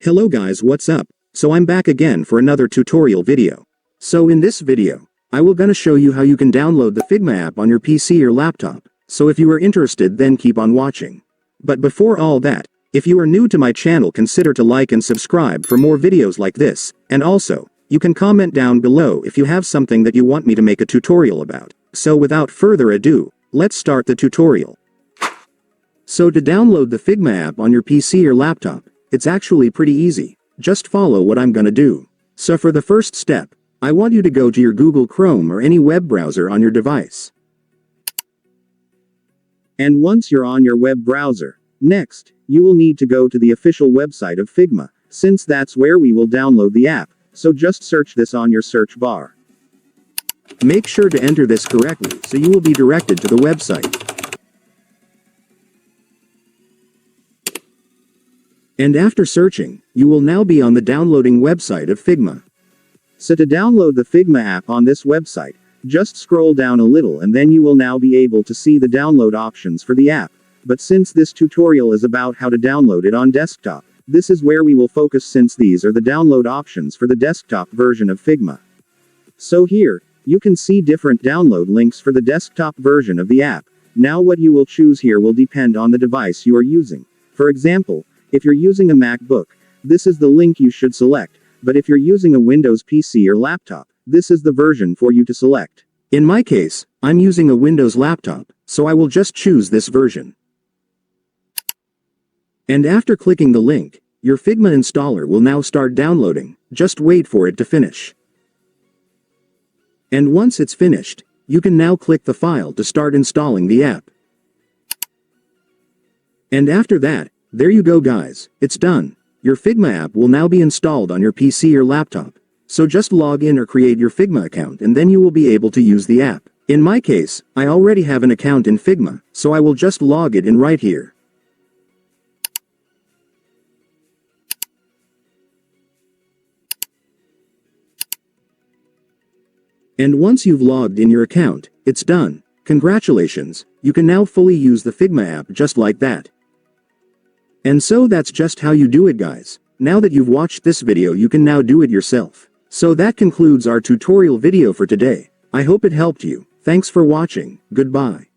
Hello guys, what's up? So I'm back again for another tutorial video. So in this video, I will gonna show you how you can download the Figma app on your PC or laptop. So if you are interested, then keep on watching. But before all that, if you are new to my channel, consider to like and subscribe for more videos like this, and also, you can comment down below if you have something that you want me to make a tutorial about. So without further ado, let's start the tutorial. So to download the Figma app on your PC or laptop, it's actually pretty easy. Just follow what I'm gonna do. So for the first step, I want you to go to your Google Chrome or any web browser on your device. And once you're on your web browser, next, you will need to go to the official website of Figma, since that's where we will download the app, so just search this on your search bar. Make sure to enter this correctly so you will be directed to the website. And after searching, you will now be on the downloading website of Figma. So to download the Figma app on this website, just scroll down a little and then you will now be able to see the download options for the app. But since this tutorial is about how to download it on desktop, this is where we will focus since these are the download options for the desktop version of Figma. So here, you can see different download links for the desktop version of the app. Now what you will choose here will depend on the device you are using. For example, if you're using a MacBook, this is the link you should select, but if you're using a Windows PC or laptop, this is the version for you to select. In my case, I'm using a Windows laptop, so I will just choose this version. And after clicking the link, your Figma installer will now start downloading. Just wait for it to finish. And once it's finished, you can now click the file to start installing the app. And after that, there you go guys, it's done. Your Figma app will now be installed on your PC or laptop. So just log in or create your Figma account and then you will be able to use the app. In my case, I already have an account in Figma, so I will just log it in right here. And once you've logged in your account, it's done. Congratulations, you can now fully use the Figma app just like that. And so that's just how you do it guys. Now that you've watched this video, you can now do it yourself. So that concludes our tutorial video for today. I hope it helped you. Thanks for watching. Goodbye.